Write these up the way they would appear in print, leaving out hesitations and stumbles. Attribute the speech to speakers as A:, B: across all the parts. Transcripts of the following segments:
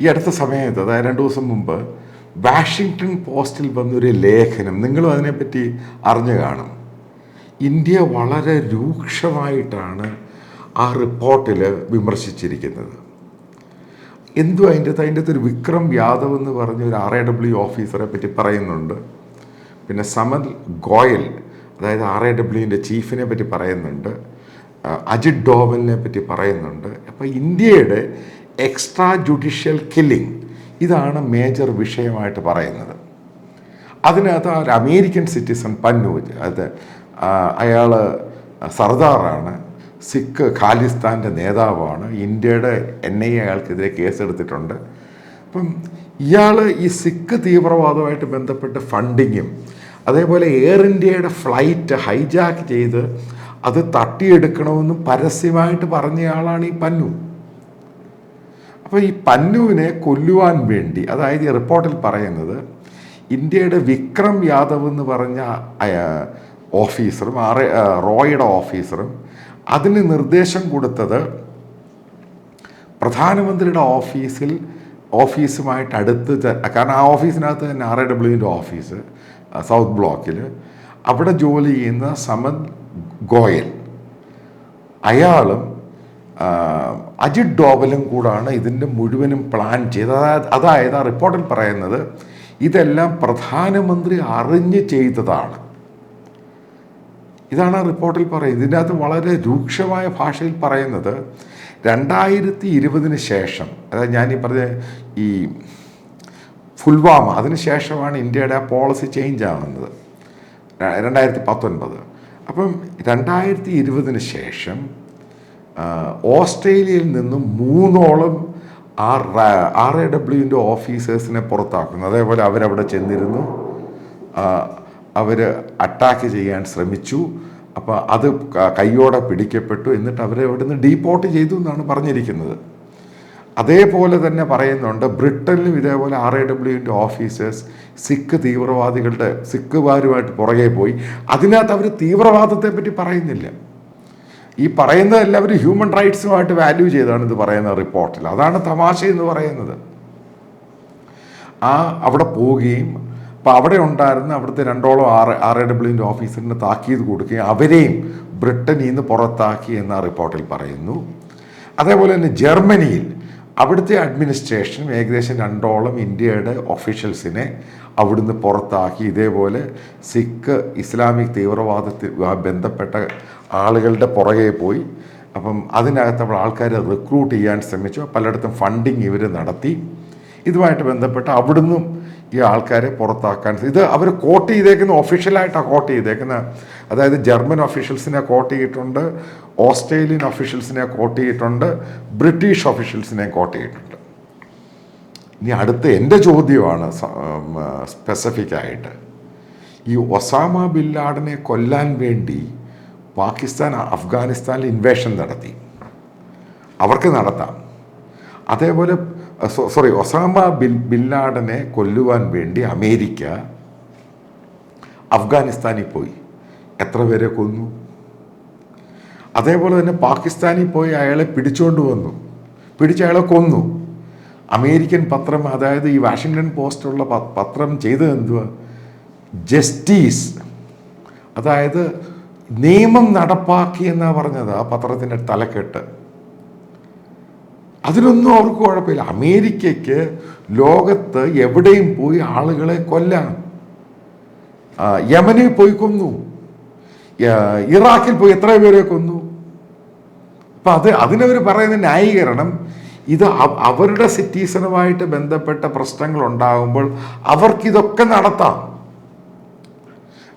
A: ഈ അടുത്ത സമയത്ത്, അതായത് 2 ദിവസം മുമ്പ്, വാഷിങ്ടൺ പോസ്റ്റിൽ വന്നൊരു ലേഖനം, നിങ്ങളും അതിനെപ്പറ്റി അറിഞ്ഞു കാണും. ഇന്ത്യ വളരെ രൂക്ഷമായിട്ടാണ് ആ റിപ്പോർട്ടിൽ വിമർശിച്ചിരിക്കുന്നത്. എന്തും അതിൻ്റെ അകത്ത് ഒരു വിക്രം യാദവ് എന്ന് പറഞ്ഞ ഒരു RAW ഓഫീസറെ പറ്റി പറയുന്നുണ്ട്. പിന്നെ സമൽ ഗോയൽ, അതായത് RAWൻ്റെ ചീഫിനെ പറ്റി പറയുന്നുണ്ട്. അജിത് ഡോവലിനെ പറ്റി പറയുന്നുണ്ട്. അപ്പോൾ ഇന്ത്യയുടെ എക്സ്ട്രാ ജുഡീഷ്യൽ കില്ലിംഗ്, ഇതാണ് മേജർ വിഷയമായിട്ട് പറയുന്നത്. അതിനകത്ത് ഒരു അമേരിക്കൻ സിറ്റിസൺ പന്നൂജ്, അത് അയാൾ സർദാറാണ്, സിഖ് ഖാലിസ്ഥാൻ്റെ നേതാവാണ്, ഇന്ത്യയുടെ NIA അയാൾക്കെതിരെ കേസെടുത്തിട്ടുണ്ട്. അപ്പം ഇയാൾ ഈ സിഖ് തീവ്രവാദവുമായിട്ട് ബന്ധപ്പെട്ട് ഫണ്ടിങ്ങും, അതേപോലെ എയർ ഇന്ത്യയുടെ ഫ്ലൈറ്റ് ഹൈജാക്ക് ചെയ്ത് അത് തട്ടിയെടുക്കണമെന്നും പരസ്യമായിട്ട് പറഞ്ഞയാളാണ് ഈ പന്നു. അപ്പോൾ ഈ പന്നുവിനെ കൊല്ലുവാൻ വേണ്ടി, അതായത് ഈ റിപ്പോർട്ടിൽ പറയുന്നത്, ഇന്ത്യയുടെ വിക്രം യാദവ് എന്ന് പറഞ്ഞ ഓഫീസറും റോയുടെ ഓഫീസറും അതിന് നിർദ്ദേശം കൊടുത്തത് പ്രധാനമന്ത്രിയുടെ ഓഫീസുമായിട്ട് അടുത്ത്, കാരണം ആ ഓഫീസിനകത്ത് തന്നെ RAWൻ്റെ ഓഫീസ് സൗത്ത് ബ്ലോക്കിൽ, അവിടെ ജോലി ചെയ്യുന്ന സമൻ ഗോയൽ, അയാളും അജിത് ഡോവലും കൂടാണ് ഇതിൻ്റെ മുഴുവനും പ്ലാൻ ചെയ്തത്. അതായത് ആ റിപ്പോർട്ടിൽ പറയുന്നത് ഇതെല്ലാം പ്രധാനമന്ത്രി അറിഞ്ഞ് ചെയ്തതാണ്. ഇതാണ് ആ റിപ്പോർട്ടിൽ പറയുന്നത്. ഇതിൻ്റെ അകത്ത് വളരെ രൂക്ഷമായ ഭാഷയിൽ പറയുന്നത് 2020 ശേഷം, അതായത് ഞാനീ പറഞ്ഞ ഈ പുൽവാമ, അതിന് ശേഷമാണ് ഇന്ത്യയുടെ ആ പോളിസി ചേഞ്ച് ആവുന്നത് 2019. അപ്പം 2020 ശേഷം ഓസ്ട്രേലിയയിൽ നിന്നും 3ഓളം RAWൻ്റെ ഓഫീസേഴ്സിനെ പുറത്താക്കുന്നു. അതേപോലെ അവരവിടെ ചെന്നിരുന്നു, അവർ അറ്റാക്ക് ചെയ്യാൻ ശ്രമിച്ചു. അപ്പോൾ അത് കയ്യോടെ പിടിക്കപ്പെട്ടു. എന്നിട്ട് അവരെ അവിടെ നിന്ന് ഡീപ്പോർട്ട് ചെയ്തു എന്നാണ് പറഞ്ഞിരിക്കുന്നത്. അതേപോലെ തന്നെ പറയുന്നുണ്ട് ബ്രിട്ടനിലും ഇതേപോലെ RAWൻ്റെ ഓഫീസേഴ്സ് സിഖുകാരുമായിട്ട് പുറകെ പോയി. അതിനകത്ത് അവർ തീവ്രവാദത്തെ പറ്റി പറയുന്നില്ല. ഈ പറയുന്നത് എല്ലാവരും ഹ്യൂമൻ റൈറ്റ്സുമായിട്ട് വാല്യൂ ചെയ്താണ് ഇത് പറയുന്ന റിപ്പോർട്ടിൽ. അതാണ് തമാശ എന്ന് പറയുന്നത്. അവിടെ പോവുകയും അപ്പോൾ അവിടെ ഉണ്ടായിരുന്ന അവിടുത്തെ 2ഓളം RAWൻ്റെ ഓഫീസറിന് താക്കീത് കൊടുക്കുകയും അവരെയും ബ്രിട്ടനിൽ നിന്ന് പുറത്താക്കി എന്ന റിപ്പോർട്ടിൽ പറയുന്നു. അതേപോലെ തന്നെ ജർമ്മനിയിൽ അവിടുത്തെ അഡ്മിനിസ്ട്രേഷൻ ഏകദേശം 2ഓളം ഇന്ത്യയുടെ ഒഫീഷ്യൽസിനെ അവിടുന്ന് പുറത്താക്കി. ഇതേപോലെ സിഖ് ഇസ്ലാമിക് തീവ്രവാദത്തിൽ ബന്ധപ്പെട്ട ആളുകളുടെ പുറകെ പോയി. അപ്പം അതിനകത്ത് അവിടെ ആൾക്കാരെ റിക്രൂട്ട് ചെയ്യാൻ ശ്രമിച്ചു. പലയിടത്തും ഫണ്ടിങ് ഇവർ നടത്തി. ഇതുമായിട്ട് ബന്ധപ്പെട്ട് അവിടുന്നും ഈ ആൾക്കാരെ പുറത്താക്കാൻ, ഇത് അവർ കോട്ട് ചെയ്തേക്കുന്ന ഒഫീഷ്യലായിട്ടാണ് കോട്ട് ചെയ്തേക്കുന്നത്. അതായത് ജർമ്മൻ ഒഫീഷ്യൽസിനെ കോട്ട് ചെയ്തിട്ടുണ്ട്, ഓസ്ട്രേലിയൻ ഒഫീഷ്യൽസിനെ കോട്ട് ചെയ്തിട്ടുണ്ട്, ബ്രിട്ടീഷ് ഒഫീഷ്യൽസിനെ കോട്ട് ചെയ്തിട്ടുണ്ട്. ഇനി അടുത്ത എൻ്റെ ചോദ്യമാണ് സ്പെസിഫിക്കായിട്ട്, ഈ ഒസാമ ബിൻ ലാഡനെ കൊല്ലാൻ വേണ്ടി പാകിസ്ഥാൻ അഫ്ഗാനിസ്ഥാനിൽ ഇൻവേഷൻ നടത്തി, അവർക്ക് നടത്താം. അതേപോലെ ഒസാമ ബിൻ ലാഡനെ കൊല്ലുവാൻ വേണ്ടി അമേരിക്ക അഫ്ഗാനിസ്ഥാനിൽ പോയി, എത്ര പേരെ കൊന്നു? അതേപോലെ തന്നെ പാകിസ്ഥാനിൽ പോയി അയാളെ പിടിച്ചുകൊണ്ട് വന്നു, അയാളെ കൊന്നു. അമേരിക്കൻ പത്രം, അതായത് ഈ വാഷിങ്ടൺ പോസ്റ്റുള്ള പത്രം ചെയ്തത് എന്തുവാ? ജസ്റ്റിസ്, അതായത് നിയമം നടപ്പാക്കി എന്നാണ് പറഞ്ഞത് ആ പത്രത്തിൻ്റെ തലക്കെട്ട്. അതിനൊന്നും അവർക്ക് കുഴപ്പമില്ല. അമേരിക്കയ്ക്ക് ലോകത്ത് എവിടെയും പോയി ആളുകളെ കൊല്ലാം. യമനിൽ പോയി കൊന്നു, ഇറാഖിൽ പോയി എത്ര പേരെ കൊന്നു. അപ്പം അതിനവർ പറയുന്ന ന്യായീകരണം, ഇത് അവരുടെ സിറ്റിസണുമായിട്ട് ബന്ധപ്പെട്ട പ്രശ്നങ്ങൾ ഉണ്ടാകുമ്പോൾ അവർക്കിതൊക്കെ നടത്താം.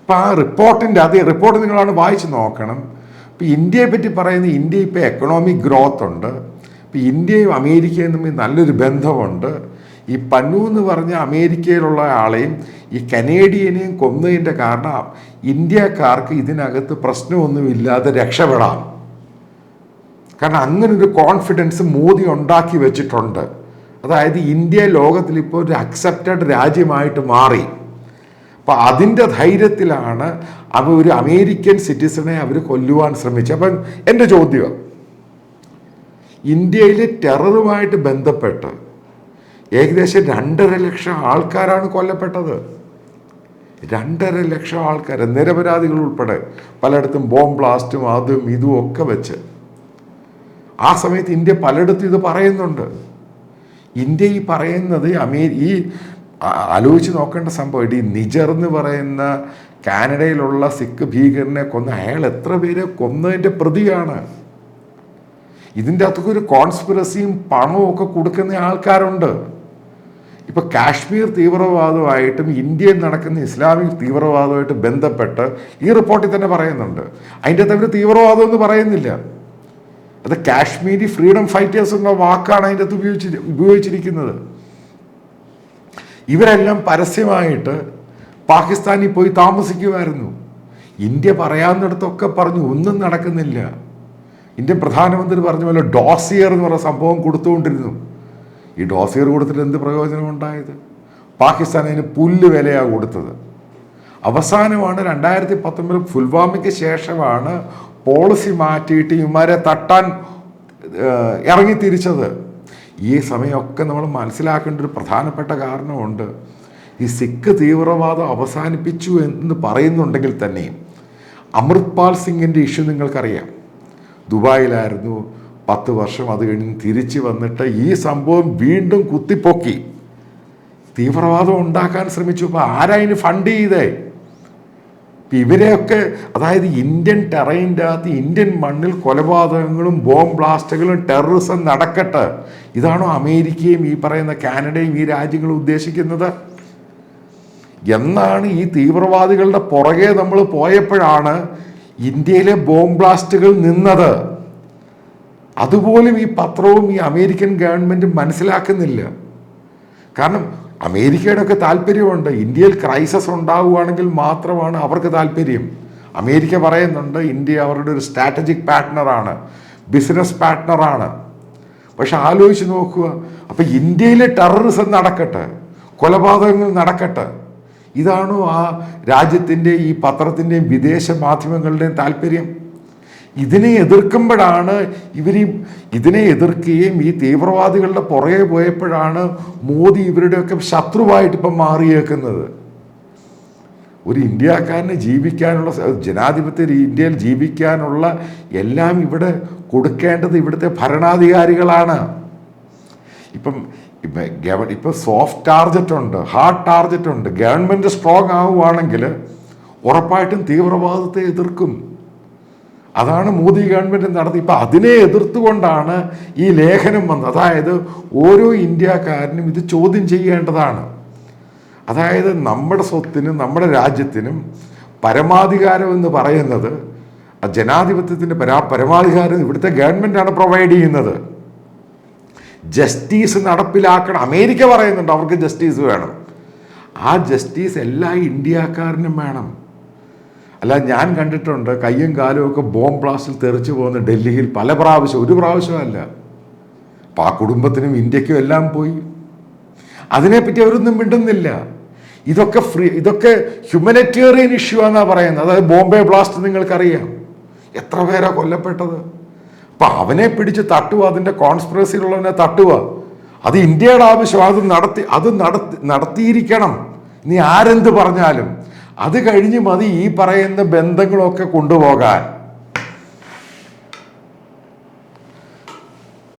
A: അപ്പം ആ റിപ്പോർട്ട് നിങ്ങളാണ് വായിച്ച് നോക്കണം. ഇപ്പം ഇന്ത്യയെ പറ്റി പറയുന്നത്, ഇന്ത്യ ഇപ്പോൾ എക്കണോമിക് ഗ്രോത്ത് ഉണ്ട്. ഇപ്പം ഇന്ത്യയും അമേരിക്കയും തമ്മിൽ നല്ലൊരു ബന്ധമുണ്ട്. ഈ പന്നു എന്ന് പറഞ്ഞ അമേരിക്കയിലുള്ള ആളെയും ഈ കനേഡിയനെയും കൊന്നതിൻ്റെ കാരണം ഇന്ത്യക്കാർക്ക് ഇതിനകത്ത് പ്രശ്നമൊന്നുമില്ലാതെ രക്ഷപ്പെടാം. കാരണം അങ്ങനൊരു കോൺഫിഡൻസ് മോദി ഉണ്ടാക്കി വെച്ചിട്ടുണ്ട്. അതായത് ഇന്ത്യ ലോകത്തിലിപ്പോൾ ഒരു അക്സെപ്റ്റഡ് രാജ്യമായിട്ട് മാറി. അപ്പം അതിൻ്റെ ധൈര്യത്തിലാണ് ഒരു അമേരിക്കൻ സിറ്റിസനെ അവർ കൊല്ലുവാൻ ശ്രമിച്ചത്. അപ്പം എൻ്റെ ചോദ്യം, ഇന്ത്യയിലെ ടെററുമായിട്ട് ബന്ധപ്പെട്ട് ഏകദേശം 2.5 ലക്ഷം ആൾക്കാരാണ് കൊല്ലപ്പെട്ടത്. 2.5 ലക്ഷം ആൾക്കാർ, നിരപരാധികൾ ഉൾപ്പെടെ, പലയിടത്തും ബോംബ് ബ്ലാസ്റ്റും അതും ഇതും ഒക്കെ വെച്ച്. ആ സമയത്ത് ഇന്ത്യ പലയിടത്തും ഇത് പറയുന്നുണ്ട്. ഇന്ത്യ ഈ പറയുന്നത് ഈ ആലോചിച്ച് നോക്കേണ്ട സംഭവം, ഈ നിജർ എന്ന് പറയുന്ന കാനഡയിലുള്ള സിഖ് ഭീകരനെ കൊന്ന അയാൾ എത്ര പേരെ കൊന്നതിൻ്റെ പ്രതിയാണ്. ഇതിൻ്റെ അകത്തൊക്കെ ഒരു കോൺസ്പിറസിയും പണവും ഒക്കെ കൊടുക്കുന്ന ആൾക്കാരുണ്ട്. ഇപ്പം കാശ്മീർ തീവ്രവാദമായിട്ടും ഇന്ത്യയിൽ നടക്കുന്ന ഇസ്ലാമിക് തീവ്രവാദമായിട്ട് ബന്ധപ്പെട്ട് ഈ റിപ്പോർട്ടിൽ തന്നെ പറയുന്നുണ്ട്. അതിൻ്റെ അകത്ത് അവർ തീവ്രവാദം എന്ന് പറയുന്നില്ല. അത് കാശ്മീരി ഫ്രീഡം ഫൈറ്റേഴ്സ് എന്ന വാക്കാണ് അതിൻ്റെ അകത്ത് ഉപയോഗിച്ചിരിക്കുന്നത്. ഇവരെല്ലാം പരസ്യമായിട്ട് പാകിസ്ഥാനിൽ പോയി താമസിക്കുമായിരുന്നു. ഇന്ത്യ പറയാവുന്നിടത്തൊക്കെ പറഞ്ഞു, ഒന്നും നടക്കുന്നില്ല. ഇന്ത്യൻ പ്രധാനമന്ത്രി പറഞ്ഞ പോലെ ഡോസിയർ എന്ന് പറയുന്ന സംഭവം കൊടുത്തുകൊണ്ടിരുന്നു. ഈ ഡോസിയർ കൊടുത്തിട്ട് എന്ത് പ്രയോജനം ഉണ്ടായത്? പാകിസ്ഥാൻ അതിന് പുല്ല് വിലയാണ് കൊടുത്തത്. അവസാനമാണ് 2019 പുൽവാമയ്ക്ക് ശേഷമാണ് പോളിസി മാറ്റിയിട്ട് ഇവന്മാരെ തട്ടാൻ ഇറങ്ങിത്തിരിച്ചത്. ഈ സമയമൊക്കെ നമ്മൾ മനസ്സിലാക്കേണ്ട ഒരു പ്രധാനപ്പെട്ട കാരണമുണ്ട്. ഈ സിഖ് തീവ്രവാദം അവസാനിപ്പിച്ചു എന്ന് പറയുന്നുണ്ടെങ്കിൽ തന്നെയും അമൃത്പാൽ സിംഗിൻ്റെ ഇഷ്യൂ നിങ്ങൾക്കറിയാം. ദുബായിലായിരുന്നു 10 വർഷം, അത് കഴിഞ്ഞ് തിരിച്ച് വന്നിട്ട് ഈ സംഭവം വീണ്ടും കുത്തിപ്പൊക്കി തീവ്രവാദം ഉണ്ടാക്കാൻ ശ്രമിച്ചു. ഇപ്പോൾ ആരായിന് ഫണ്ട് ചെയ്തേ? ഇവരെയൊക്കെ, അതായത് ഇന്ത്യൻ ടെറൈൻ്റെ അകത്ത് ഇന്ത്യൻ മണ്ണിൽ കൊലപാതകങ്ങളും ബോംബ് ബ്ലാസ്റ്റുകളും ടെററിസം നടക്കട്ടെ, ഇതാണോ അമേരിക്കയും ഈ പറയുന്ന കാനഡയും ഈ രാജ്യങ്ങളും ഉദ്ദേശിക്കുന്നത്? എന്നാണ് ഈ തീവ്രവാദികളുടെ പുറകെ നമ്മൾ പോയപ്പോഴാണ് ഇന്ത്യയിലെ ബോംബ് ബ്ലാസ്റ്റുകൾ നിന്നത്. അതുപോലും ഈ പത്രവും ഈ അമേരിക്കൻ ഗവൺമെൻറ്റും മനസ്സിലാക്കുന്നില്ല. കാരണം അമേരിക്കയുടെ ഒക്കെ താല്പര്യമുണ്ട്, ഇന്ത്യയിൽ ക്രൈസിസ് ഉണ്ടാവുകയാണെങ്കിൽ മാത്രമാണ് അവർക്ക് താല്പര്യം. അമേരിക്ക പറയുന്നുണ്ട് ഇന്ത്യ അവരുടെ ഒരു സ്ട്രാറ്റജിക് പാർട്ട്ണറാണ്, ബിസിനസ് പാർട്ട്ണറാണ്. പക്ഷെ ആലോചിച്ച് നോക്കുക, അപ്പം ഇന്ത്യയിലെ ടെററിസം നടക്കട്ടെ, കൊലപാതകങ്ങൾ നടക്കട്ടെ, ഇതാണോ ആ രാജ്യത്തിൻ്റെ ഈ പത്രത്തിൻ്റെയും വിദേശ മാധ്യമങ്ങളുടെയും താല്പര്യം? ഇതിനെ എതിർക്കുമ്പോഴാണ് ഇതിനെ എതിർക്കുകയും ഈ തീവ്രവാദികളുടെ പുറകെ പോയപ്പോഴാണ് മോദി ഇവരുടെയൊക്കെ ശത്രുവായിട്ട് ഇപ്പം മാറിയേക്കുന്നത്. ഒരു ഇന്ത്യക്കാരന് ജീവിക്കാനുള്ള, ജനാധിപത്യ ഇന്ത്യയിൽ ജീവിക്കാനുള്ള എല്ലാം ഇവിടെ കൊടുക്കേണ്ടത് ഇവിടുത്തെ ഭരണാധികാരികളാണ്. ഇപ്പം സോഫ്റ്റ് ടാർഗറ്റ് ഉണ്ട്, ഹാർഡ് ടാർഗറ്റ് ഉണ്ട്. ഗവൺമെൻറ് സ്ട്രോങ് ആവുകയാണെങ്കിൽ ഉറപ്പായിട്ടും തീവ്രവാദത്തെ എതിർക്കും. അതാണ് മോദി ഗവൺമെൻറ് നടത്തി. ഇപ്പം അതിനെ എതിർത്തുകൊണ്ടാണ് ഈ ലേഖനം വന്നത്. അതായത് ഓരോ ഇന്ത്യക്കാരനും ഇത് ചോദ്യം ചെയ്യേണ്ടതാണ്. അതായത് നമ്മുടെ സ്വത്തിനും നമ്മുടെ രാജ്യത്തിനും പരമാധികാരം എന്ന് പറയുന്നത്, ജനാധിപത്യത്തിൻ്റെ പരമാധികാരം ഇവിടുത്തെ ഗവൺമെൻറ്റാണ് പ്രൊവൈഡ് ചെയ്യുന്നത്. ജസ്റ്റിസ് നടപ്പിലാക്കണം. അമേരിക്ക പറയുന്നുണ്ട് അവർക്ക് ജസ്റ്റിസ് വേണം. ആ ജസ്റ്റിസ് എല്ലാ ഇന്ത്യക്കാരനും വേണം. അല്ല, ഞാൻ കണ്ടിട്ടുണ്ട് കയ്യും കാലും ഒക്കെ ബോംബ് ബ്ലാസ്റ്റിൽ തെറിച്ചു പോകുന്ന ഡൽഹിയിൽ പല പ്രാവശ്യം, ഒരു പ്രാവശ്യമല്ല. അപ്പം ആ കുടുംബത്തിനും ഇന്ത്യക്കും എല്ലാം പോയി. അതിനെപ്പറ്റി അവരൊന്നും മിണ്ടുന്നില്ല. ഇതൊക്കെ ഹ്യൂമനിറ്റേറിയൻ ഇഷ്യൂ ആണെന്നാണ് പറയുന്നത്. അതായത് ബോംബെ ബ്ലാസ്റ്റ് നിങ്ങൾക്കറിയാം, എത്ര പേരാ കൊല്ലപ്പെട്ടത്. അപ്പം അവനെ പിടിച്ച് തട്ടുക, അതിൻ്റെ കോൺസ്പിറസിയിലുള്ളവനെ തട്ടുക, അത് ഇന്ത്യയുടെ ആവശ്യം. അത് നടത്തിയിരിക്കണം. നീ ആരെന്ത് പറഞ്ഞാലും അത് കഴിഞ്ഞ് മതി ഈ പറയുന്ന ബന്ധങ്ങളൊക്കെ കൊണ്ടുപോകാൻ.